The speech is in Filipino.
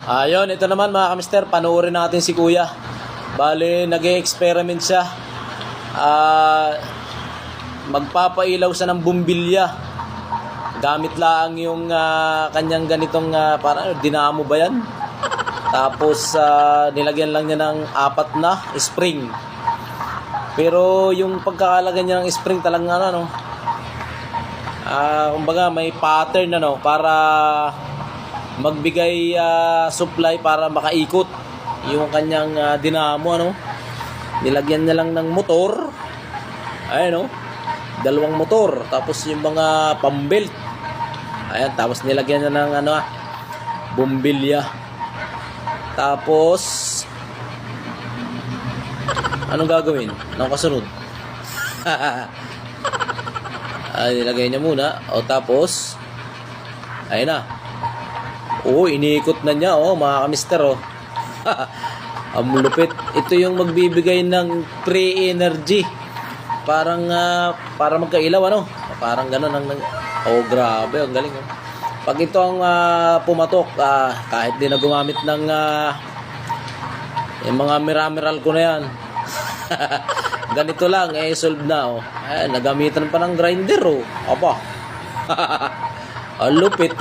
Ayun, ito naman mga kamister, panoorin natin si Kuya. Bale, nag-e-experiment siya. Magpapailaw siya ng bumbilya. Gamit lang yung kanyang ganitong parang dinamo ba yan? Tapos nilagyan lang niya ng 4 na spring. Pero yung pagkakalagay niya ng spring talagang kumbaga may pattern para magbigay supply para makaikot yung kanyang dinamo Nilagyan niya lang ng motor. Ayun 2 motor, tapos yung mga pambelt. Ayan, tapos nilagyan niya ng bumbilya. Tapos anong gagawin? Anong kasunod? Nilagay niya muna. Tapos ayun na. Iniikot na niya mga kamister ang lupit. Ito yung magbibigay ng pre-energy. Parang para magkailaw Parang gano'n grabe, ang galing Pag ito ang pumatok, kahit di na gumamit ng yung mga mineral ko na yan. Ganito lang solve na nagamitan pa ng grinder Aba. Ang lupit